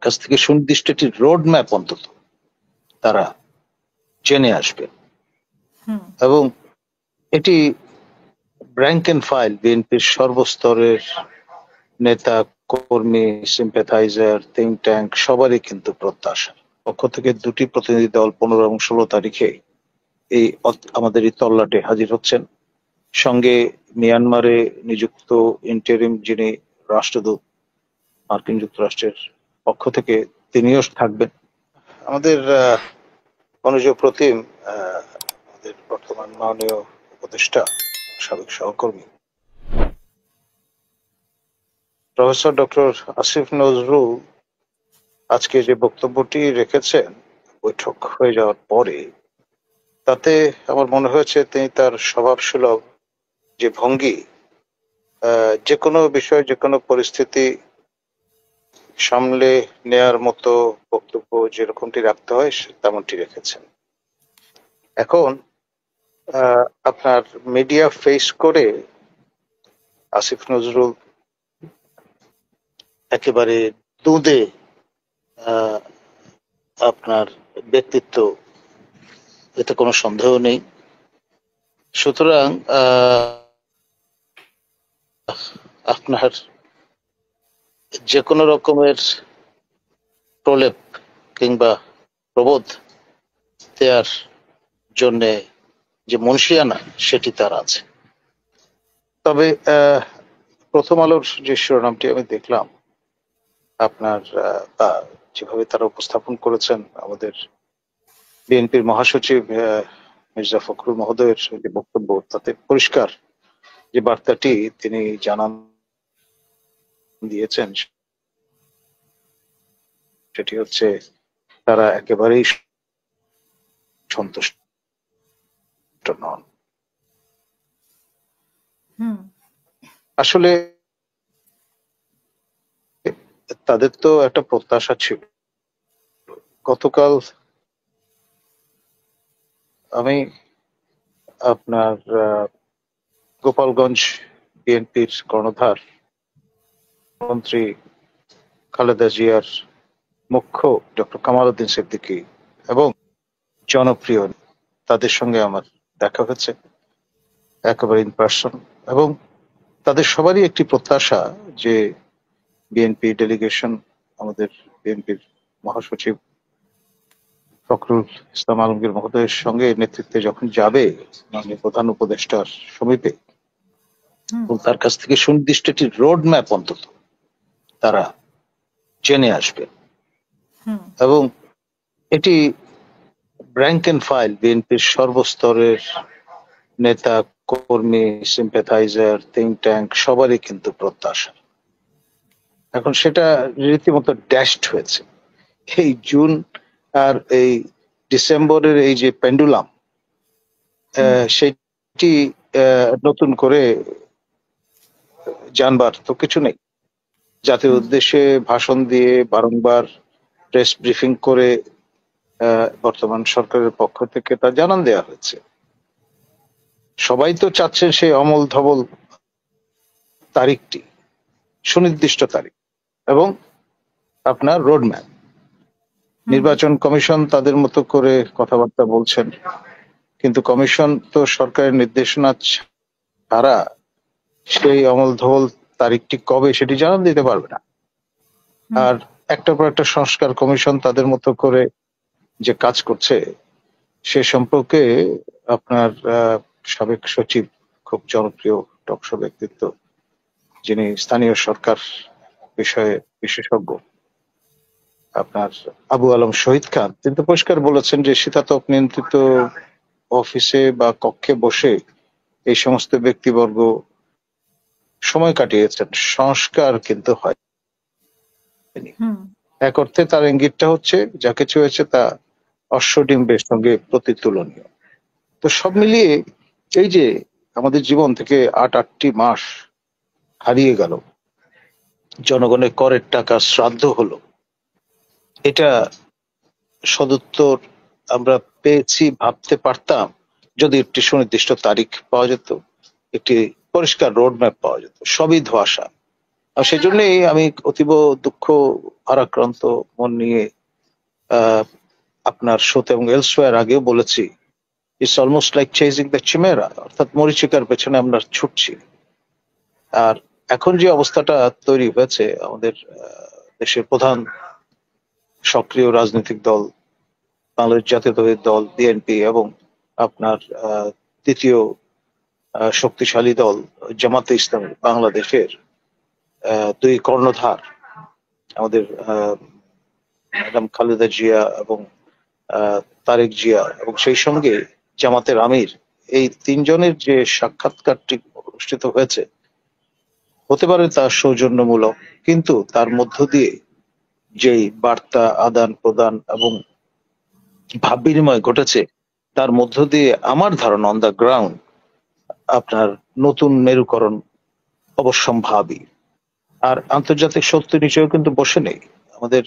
কাছ থেকে সুনির্দিষ্ট একটি রোড ম্যাপ অন্তত তারা জেনে আসবে এবং এটি র্যাঙ্ক এন্ড ফাইল বিএনপির সর্বস্তরের নেতা কর্মী সিম্প্যাথাইজার থিঙ্ক ট্যাঙ্ক সবারই কিন্তু প্রত্যাশা। পক্ষ থেকে দুটি প্রতিনিধি দল 15 এবং 16 তারিখে এই আমাদের এই তল্লাটে হাজির হচ্ছেন। সঙ্গে মিয়ানমারে নিযুক্ত ইন্টারিম যিনি রাষ্ট্রদূত মার্কিন যুক্তরাষ্ট্রের পক্ষ থেকে তিনিও থাকবেন। আমাদের অনুজ প্রতিম আমাদের বর্তমান মাননীয় উপদেষ্টা সাবেক সহকর্মী প্রফেসর ডক্টর আসিফ নজরুল আজকে যে বক্তব্যটি রেখেছেন বৈঠক হয়ে যাওয়ার পরে, তাতে আমার মনে হয়েছে তিনি তার স্বভাবসুলভ যে ভঙ্গি, যে কোনো বিষয় যে কোনো পরিস্থিতি সামলে নেয়ার মতো বক্তব্য যেরকমটি রাখতে হয় তেমনটি রেখেছেন। এখন আপনার মিডিয়া ফেস করে আসিফ নজরুল একেবারে দুধে আপনার ব্যক্তিত্ব, এতে কোনো সন্দেহ নেই। সুতরাং আপনার যে কোনো রকমের প্রলেপ কিংবা প্রবোধ দেওয়ার জন্য যে মনসিয়ানা সেটি তার আছে। তবে প্রথম আলোর যে শিরোনামটি আমি দেখলাম, আপনার যেভাবে তারা উপস্থাপন করেছেন আমাদের বিএনপির মহাসচিব মির্জা ফখরুল মহোদয়ের যে বক্তব্য, তাতে পরিষ্কার যে বার্তাটি তিনি জানান দিয়েছেন সেটি হচ্ছে তারা একেবারেই সন্তুষ্ট নন। আসলে তাদের তো একটা প্রত্যাশা ছিল। গতকাল আমি আপনার গোপালগঞ্জ বিএনপির কর্ণধার মন্ত্রী খালেদা জিয়ার মুখ্য ডক্টর কামাল উদ্দিন সিদ্দিকী এবং জনপ্রিয় তাদের সঙ্গে আমার দেখা হয়েছে একেবারে ইন পার্সন, এবং তাদের সবারই একটি প্রত্যাশা যে বিএনপি ডেলিগেশন আমাদের বিএনপির মহাসচিব ফখরুল ইসলাম আলমগীর মহোদয়ের সঙ্গে নেতৃত্বে যখন যাবে মাননীয় প্রধান উপদেষ্টার সমীপে, তার কাছ থেকে সুনির্দিষ্ট একটি রোড ম্যাপ অন্তত তারা জেনে আসবে এবং এটি র্যাঙ্ক এন্ড ফাইল বিএনপির সর্বস্তরের নেতা কর্মী সিম্প্যাথাইজার থিঙ্ক ট্যাঙ্ক সবারই কিন্তু প্রত্যাশা। এখন সেটা রীতিমতো ড্যাশড হয়েছে। এই জুন আর এই ডিসেম্বরের এই যে পেন্ডুলাম, সেটি নতুন করে জানবার তো কিছু নেই। জাতির উদ্দেশ্যে ভাষণ দিয়ে বারংবার প্রেস ব্রিফিং করে বর্তমান সরকারের পক্ষ থেকে তা জানান দেওয়া হয়েছে। সবাই তো চাচ্ছেন সেই অমল ধবল তারিখটি, সুনির্দিষ্ট তারিখ এবং আপনার রোডম্যাপ। নির্বাচন কমিশন তাদের মতো করে কথাবার্তা বলছেন, কিন্তু কমিশন তো সরকারের নির্দেশনা ছাড়া সেই অমল ধবল তারিখটি কবে সেটি জানান দিতে পারবে না। আর একটার পর একটা সংস্কার কমিশন তাদের মতো করে যে কাজ করছে সে সম্পর্কে আপনার সাবেক সচিব, খুব জনপ্রিয় টকশো ব্যক্তিত্ব, যিনি স্থানীয় সরকার বিষয়ে বিশেষজ্ঞ, আপনার আবু আলম শহীদ খান, তিনি তো পরিষ্কার বলেছেন যে শীতাতপ নিয়ন্ত্রিত অফিসে বা কক্ষে বসে এই সমস্ত ব্যক্তিবর্গ সময় কাটিয়েছেন, সংস্কার কিন্তু হয়নি। এক অর্থে তার ইঙ্গিতটা হচ্ছে যা কিছু হয়েছে তা অশ্বডিম্বের সঙ্গে প্রতিতুলনীয়। তো সব মিলিয়ে এই যে আমাদের জীবন থেকে 8টি মাস হারিয়ে গেল, জনগণের করের টাকা শ্রাদ্ধ হলো, এটা সদুত্তর আমরা পেয়েছি ভাবতে পারতাম যদি একটি সুনির্দিষ্ট তারিখ পাওয়া যেত, একটি পরিষ্কার রোড ম্যাপ পাওয়া যেত। সবই ধোঁয়াশা, আর সেজন্যই আমি অতীব দুঃখ ভারাক্রান্ত মন নিয়ে আহ, আপনার শোতে এবং এলসওয়্যার আগেও বলেছি, it's almost like chasing the chimera, অর্থাৎ মরীচিকার পেছনে আমরা ছুটছি। আর এখন যে অবস্থাটা তৈরি হয়েছে, আমাদের দেশের প্রধান সক্রিয় রাজনৈতিক দল বাংলাদেশ জাতীয়তাবাদী দল বিএনপি এবং আপনার তৃতীয় শক্তিশালী দল জামাতে ইসলামী বাংলাদেশের দুই কর্ণধার, আমাদের ম্যাডাম খালেদা জিয়া এবং তারেক জিয়া এবং সেই সঙ্গে জামাতের আমির, এই তিনজনের যে সাক্ষাৎকারটি অনুষ্ঠিত হয়েছে, হতে পারে তা সৌজন্যমূলক, কিন্তু তার মধ্য দিয়ে যেই বার্তা আদান প্রদান এবং ভাব বিনিময় ঘটেছে, তার মধ্য দিয়ে আমার ধারণা অন দ্য গ্রাউন্ড আপনার নতুন মেরুকরণ অবশ্যম্ভাবী। আর আন্তর্জাতিক শক্তি নিচেও কিন্তু বসে নেই। আমাদের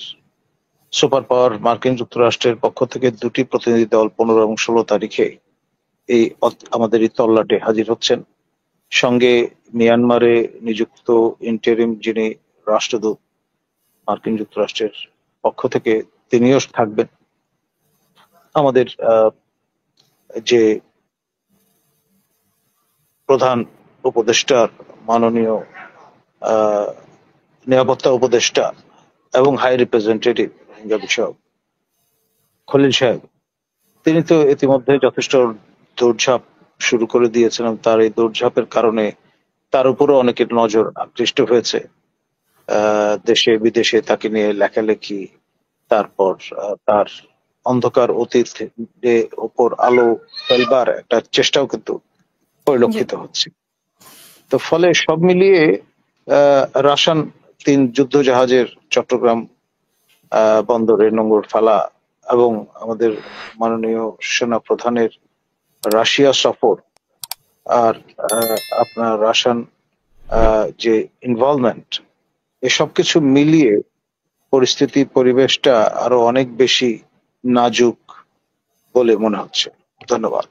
সুপার পাওয়ার মার্কিন যুক্তরাষ্ট্রের পক্ষ থেকে দুটি প্রতিনিধি দল 15 এবং 16 তারিখে আমাদের এই তল্লাটে হাজির হচ্ছেন। সঙ্গে মিয়ানমারে নিযুক্ত ইন্টারিম যিনি রাষ্ট্রদূত মার্কিন যুক্তরাষ্ট্রের পক্ষ থেকে, তিনিও থাকবেন। আমাদের যে প্রধান উপদেষ্টার মাননীয় নিরাপত্তা উপদেষ্টা এবং হাই রিপ্রেজেন্টেটিভ রোহিঙ্গা বিষয়ক খলিল সাহেব, তিনি তো ইতিমধ্যে যথেষ্ট দৌড়ঝাঁপ শুরু করে দিয়েছেন। তার এই দৌড়ঝাঁপের কারণে তার উপরও অনেকের নজর আকৃষ্ট হয়েছে। দেশে বিদেশে তাকে নিয়ে লেখালেখি, তারপর তার অন্ধকার অতীত ওপর আলো ফেলবার একটা চেষ্টাও কিন্তু পরিলক্ষিত হচ্ছে। তো ফলে সব মিলিয়ে রাশান 3 যুদ্ধ জাহাজের চট্টগ্রাম বন্দরে নোঙর ফেলা এবং আমাদের মাননীয় সেনা প্রধানের রাশিয়া সফর, আর আপনার রাশিয়ান যে ইনভলভমেন্ট, এসব কিছু মিলিয়ে পরিস্থিতি পরিবেশটা আরো অনেক বেশি নাজুক বলে মনে হচ্ছে। ধন্যবাদ।